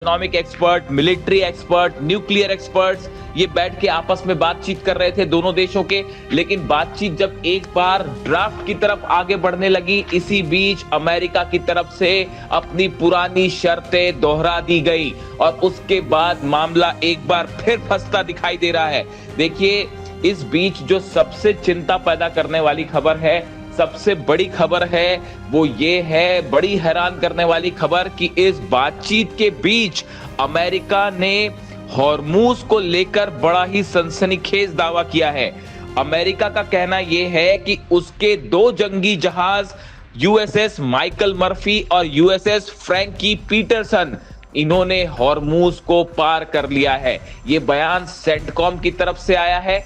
Economic expert, military expert, nuclear experts ये बैठ के आपस में बातचीत कर रहे थे दोनों देशों के। लेकिन बातचीत जब एक बार ड्राफ्ट की तरफ आगे बढ़ने लगी, इसी बीच अमेरिका की तरफ से अपनी पुरानी शर्तें दोहरा दी गई और उसके बाद मामला एक बार फिर फंसता दिखाई दे रहा है। देखिए, इस बीच जो सबसे चिंता पैदा करने वाली खबर है, सबसे बड़ी खबर है, वो ये है, बड़ी हैरान करने वाली खबर कि इस बातचीत के बीच अमेरिका ने हॉर्मूज को लेकर बड़ा ही सनसनीखेज दावा किया है। अमेरिका का कहना यह है कि उसके 2 जंगी जहाज यूएसएस माइकल मर्फी और यूएसएस फ्रैंकी पीटरसन, इन्होंने हॉर्मूज को पार कर लिया है। यह बयान सेंटकॉम की तरफ से आया है।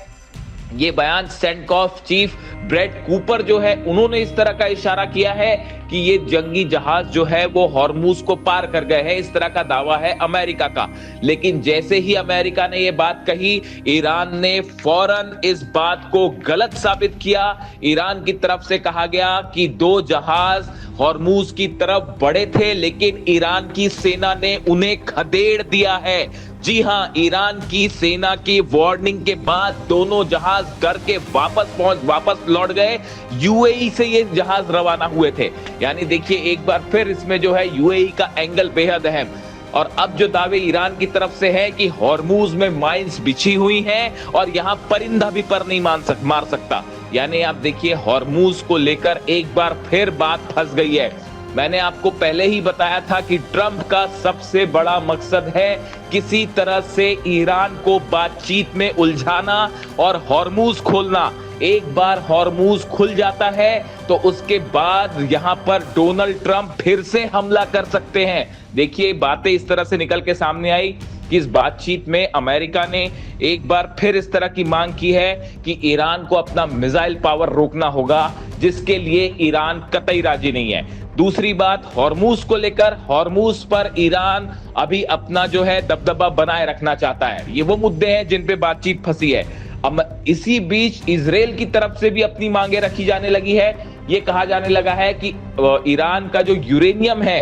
ये बयान सेंटकॉम चीफ ब्रेट कूपर जो है, उन्होंने इस तरह का इशारा किया है कि ये जंगी जहाज जो है वो हॉर्मूज को पार कर गए हैं, इस तरह का दावा है अमेरिका का। लेकिन जैसे ही अमेरिका ने ये बात कही, ईरान ने फौरन इस बात को गलत साबित किया। ईरान की तरफ से कहा गया कि 2 जहाज हॉर्मूज की तरफ बढ़े थे, लेकिन ईरान की सेना ने उन्हें खदेड़ दिया है। जी हां, ईरान की सेना की वार्निंग के बाद दोनों जहाज करके वापस लौट गए। यूएई से ये जहाज रवाना हुए थे। यानी देखिए, एक बार फिर इसमें जो है यूएई का एंगल बेहद अहम। और अब जो दावे ईरान की तरफ से है कि हॉर्मूज में माइंस बिछी हुई हैं और यहां परिंदा भी पर नहीं मार सकता। यानी आप देखिए, हॉर्मूज को लेकर एक बार फिर बात फंस गई है। मैंने आपको पहले ही बताया था कि ट्रंप का सबसे बड़ा मकसद है किसी तरह से ईरान को बातचीत में उलझाना और हॉर्मूज खोलना। एक बार हॉर्मूज खुल जाता है तो उसके बाद यहां पर डोनाल्ड ट्रंप फिर से हमला कर सकते हैं। देखिए, बातें इस तरह से निकल के सामने आई कि इस बातचीत में अमेरिका ने एक बार फिर इस तरह की मांग की है कि ईरान को अपना मिसाइल पावर रोकना होगा, जिसके लिए ईरान कतई राजी नहीं है। दूसरी बात, हॉर्मूज को लेकर, हॉर्मूज पर ईरान अभी अपना जो है दबदबा बनाए रखना चाहता है। ये वो मुद्दे हैं जिन पे बातचीत फंसी है। अब इसी बीच इजराइल की तरफ से भी अपनी मांगे रखी जाने लगी है। ये कहा जाने लगा है कि ईरान का जो यूरेनियम है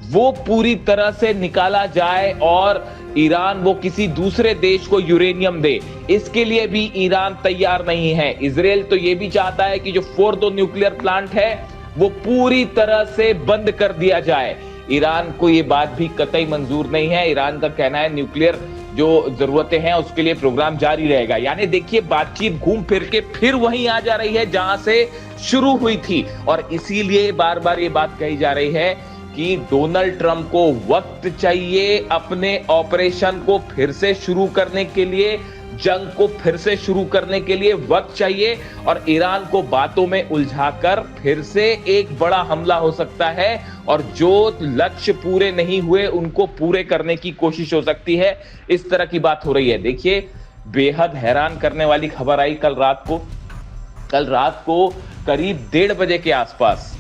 वो पूरी तरह से निकाला जाए और ईरान वो किसी दूसरे देश को यूरेनियम दे। इसके लिए भी ईरान तैयार नहीं है। इजराइल तो ये भी चाहता है कि जो फोर्दो न्यूक्लियर प्लांट है वो पूरी तरह से बंद कर दिया जाए। ईरान को ये बात भी कतई मंजूर नहीं है। ईरान का कहना है न्यूक्लियर जो जरूरतें हैं उसके लिए प्रोग्राम जारी रहेगा। यानी देखिए, बातचीत घूम फिर के फिर वहीं आ जा रही है जहां से शुरू हुई थी। और इसीलिए बार बार ये बात कही जा रही है कि डोनाल्ड ट्रंप को वक्त चाहिए अपने ऑपरेशन को फिर से शुरू करने के लिए, जंग को फिर से शुरू करने के लिए वक्त चाहिए और ईरान को बातों में उलझाकर फिर से एक बड़ा हमला हो सकता है और जो लक्ष्य पूरे नहीं हुए उनको पूरे करने की कोशिश हो सकती है। इस तरह की बात हो रही है। देखिए, बेहद हैरान करने वाली खबर आई कल रात को करीब 1:30 बजे के आसपास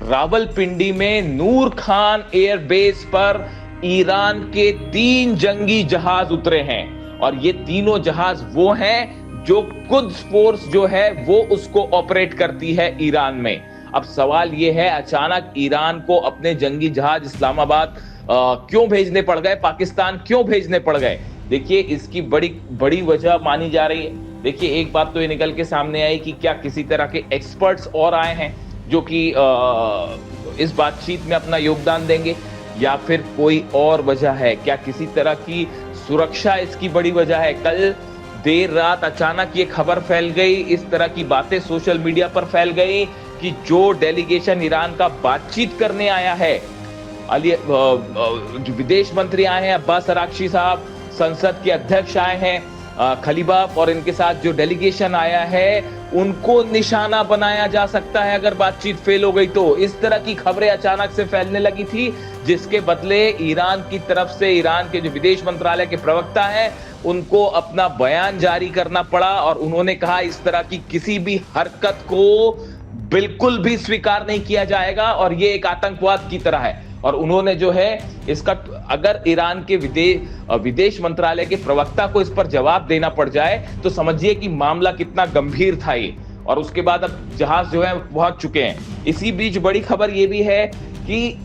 रावलपिंडी में नूर खान एयरबेस पर ईरान के 3 जंगी जहाज उतरे हैं और ये तीनों जहाज वो हैं जो कुद्स फोर्स जो है वो उसको ऑपरेट करती है ईरान में। अब सवाल ये है, अचानक ईरान को अपने जंगी जहाज इस्लामाबाद क्यों भेजने पड़ गए, पाकिस्तान क्यों भेजने पड़ गए? देखिए, इसकी बड़ी वजह मानी जा रही है। देखिए, एक बात तो ये निकल के सामने आई कि क्या किसी तरह के एक्सपर्ट्स और आए हैं जो कि इस बातचीत में अपना योगदान देंगे, या फिर कोई और वजह है? क्या किसी तरह की सुरक्षा इसकी बड़ी वजह है? कल देर रात अचानक ये खबर फैल गई, इस तरह की बातें सोशल मीडिया पर फैल गई कि जो डेलीगेशन ईरान का बातचीत करने आया है, जो विदेश मंत्री आए हैं अब्बास अरागची साहब, संसद के अध्यक्ष आए हैं खलीबाफ, और इनके साथ जो डेलीगेशन आया है उनको निशाना बनाया जा सकता है अगर बातचीत फेल हो गई तो। इस तरह की खबरें अचानक से फैलने लगी थी, जिसके बदले ईरान की तरफ से ईरान के जो विदेश मंत्रालय के प्रवक्ता हैं उनको अपना बयान जारी करना पड़ा और उन्होंने कहा इस तरह की किसी भी हरकत को बिल्कुल भी स्वीकार नहीं किया जाएगा और ये एक आतंकवाद की तरह है। और उन्होंने जो है इसका, अगर ईरान के विदेश मंत्रालय के प्रवक्ता को इस पर जवाब देना पड़ जाए तो समझिए कि मामला कितना गंभीर था ये। और उसके बाद अब जहाज जो है पहुंच चुके हैं। इसी बीच बड़ी खबर ये भी है कि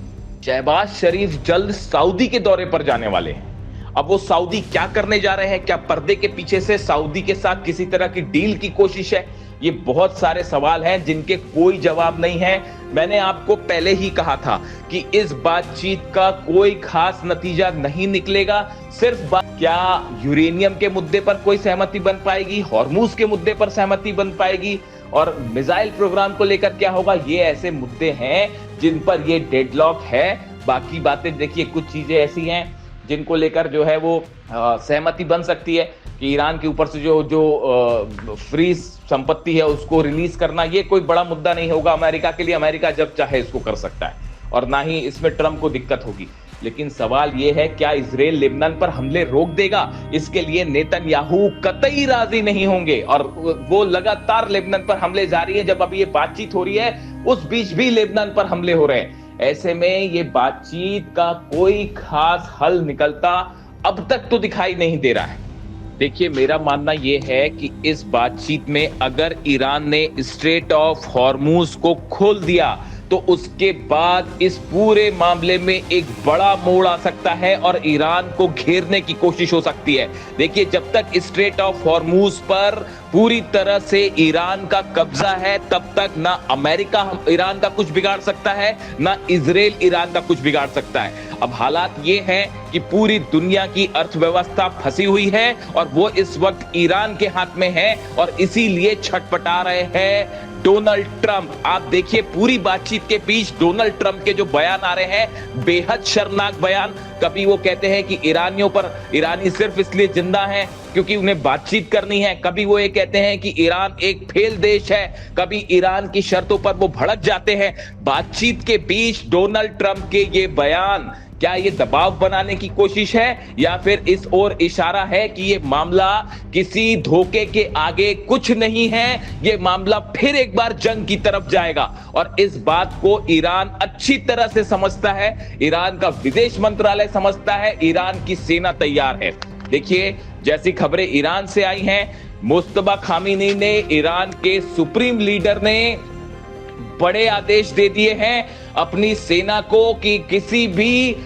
शहबाज शरीफ जल्द सऊदी के दौरे पर जाने वाले हैं। अब वो सऊदी क्या करने जा रहे हैं? क्या पर्दे के पीछे से सऊदी के साथ किसी तरह की डील की कोशिश है? ये बहुत सारे सवाल हैं जिनके कोई जवाब नहीं है। मैंने आपको पहले ही कहा था कि इस बातचीत का कोई खास नतीजा नहीं निकलेगा। सिर्फ क्या यूरेनियम के मुद्दे पर कोई सहमति बन पाएगी, हॉर्मूज के मुद्दे पर सहमति बन पाएगी, और मिसाइल प्रोग्राम को लेकर क्या होगा, ये ऐसे मुद्दे हैं जिन पर ये डेडलॉक है। बाकी बातें देखिए, कुछ चीजें ऐसी हैं जिनको लेकर जो है वो सहमति बन सकती है कि ईरान के ऊपर से जो फ्री संपत्ति है उसको रिलीज करना, ये कोई बड़ा मुद्दा नहीं होगा अमेरिका के लिए। अमेरिका जब चाहे इसको कर सकता है और ना ही इसमें ट्रंप को दिक्कत होगी। लेकिन सवाल यह है, क्या इजराइल लेबनान पर हमले रोक देगा? इसके लिए नेतन्याहू कतई राजी नहीं होंगे और वो लगातार लेबनान पर हमले जारी है। जब अभी ये बातचीत हो रही है उस बीच भी लेबनान पर हमले हो रहे हैं। ऐसे में ये बातचीत का कोई खास हल निकलता अब तक तो दिखाई नहीं दे रहा है। देखिए, मेरा मानना यह है कि इस बातचीत में अगर ईरान ने स्ट्रेट ऑफ हॉर्मूज को खोल दिया तो उसके बाद इस पूरे मामले में एक बड़ा मोड़ आ सकता है और ईरान को घेरने की कोशिश हो सकती है। देखिए, जब तक स्ट्रेट ऑफ हॉर्मूज पर पूरी तरह से ईरान का कब्जा है तब तक ना अमेरिका ईरान का कुछ बिगाड़ सकता है, ना इजराइल ईरान का कुछ बिगाड़ सकता है। अब हालात ये हैं कि पूरी दुनिया की अर्थव्यवस्था फंसी हुई है और वो इस वक्त ईरान के हाथ में है और इसीलिए छटपटा रहे हैं डोनाल्ड ट्रंप। आप देखिए, पूरी बातचीत के बीच डोनाल्ड ट्रंप के जो बयान आ रहे हैं, बेहद शर्मनाक बयान। कभी वो कहते हैं कि ईरानी सिर्फ इसलिए जिंदा हैं क्योंकि उन्हें बातचीत करनी है, कभी वो ये कहते हैं कि ईरान एक फेल देश है, कभी ईरान की शर्तों पर वो भड़क जाते हैं। बातचीत के बीच डोनाल्ड ट्रंप के ये बयान, क्या ये दबाव बनाने की कोशिश है या फिर इस ओर इशारा है कि ये मामला किसी धोखे के आगे कुछ नहीं है, ये मामला फिर एक बार जंग की तरफ जाएगा? और इस बात को ईरान अच्छी तरह से समझता है, ईरान का विदेश मंत्रालय समझता है, ईरान की सेना तैयार है। देखिए, जैसी खबरें ईरान से आई हैं, मुस्तफा खामेनी ने, ईरान के सुप्रीम लीडर ने बड़े आदेश दे दिए हैं अपनी सेना को कि किसी भी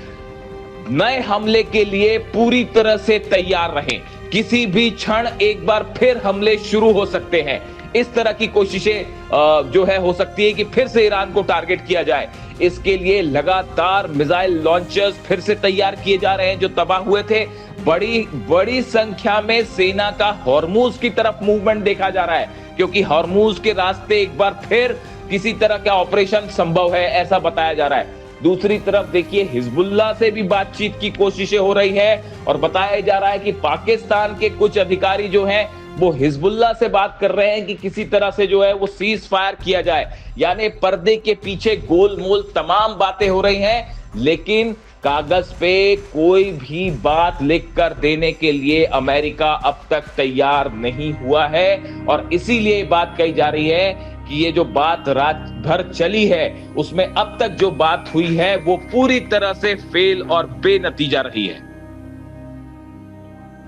नए हमले के लिए पूरी तरह से तैयार रहें। किसी भी क्षण एक बार फिर हमले शुरू हो सकते हैं। इस तरह की कोशिशें जो है हो सकती है कि फिर से ईरान को टारगेट किया जाए। इसके लिए लगातार मिसाइल लॉन्चर्स फिर से तैयार किए जा रहे हैं जो तबाह हुए थे। बड़ी संख्या में सेना का हॉर्मूज की तरफ मूवमेंट देखा जा रहा है क्योंकि हॉर्मूज के रास्ते एक बार फिर किसी तरह का ऑपरेशन संभव है, ऐसा बताया जा रहा है। दूसरी तरफ देखिए, हिजबुल्लाह से भी बातचीत की कोशिशें हो रही है और बताया जा रहा है कि पाकिस्तान के कुछ अधिकारी जो हैं वो हिजबुल्लाह से बात कर रहे हैं कि किसी तरह से जो है वो सीज फायर किया जाए। यानी पर्दे के पीछे गोलमोल तमाम बातें हो रही हैं, लेकिन कागज पे कोई भी बात लिख कर देने के लिए अमेरिका अब तक तैयार नहीं हुआ है। और इसीलिए बात कही जा रही है कि ये जो बात रात भर चली है उसमें अब तक जो बात हुई है वो पूरी तरह से फेल और बेनतीजा रही है।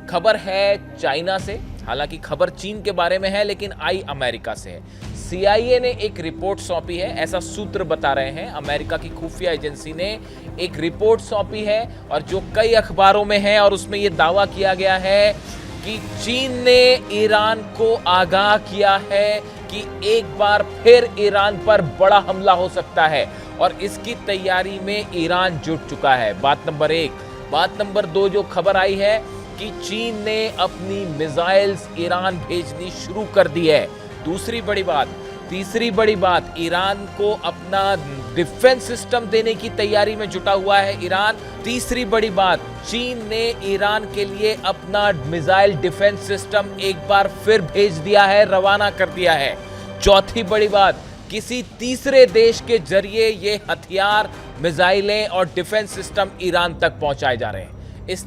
खबर है चाइना से, हालांकि खबर चीन के बारे में है लेकिन आई अमेरिका से है। CIA ने एक रिपोर्ट सौंपी है, ऐसा सूत्र बता रहे हैं। अमेरिका की खुफिया एजेंसी ने एक रिपोर्ट सौंपी है और जो कई अखबारों में है और उसमें यह दावा किया गया है कि चीन ने ईरान को आगाह किया है कि एक बार फिर ईरान पर बड़ा हमला हो सकता है और इसकी तैयारी में ईरान जुट चुका है। बात नंबर 1। बात नंबर 2 जो खबर आई है कि चीन ने अपनी मिसाइल्स ईरान भेजनी शुरू कर दी है। दूसरी बड़ी बात, तीसरी बड़ी बात, ईरान को अपना डिफेंस सिस्टम देने की तैयारी में जुटा हुआ है ईरान। तीसरी बड़ी बात, चीन ने ईरान के लिए अपना मिसाइल डिफेंस सिस्टम एक बार फिर भेज दिया है, रवाना कर दिया है। चौथी बड़ी बात, किसी तीसरे देश के जरिए ये हथियार, मिसाइलें और डिफेंस सिस्टम ईरान तक पहुंचाए जा रहे हैं। इस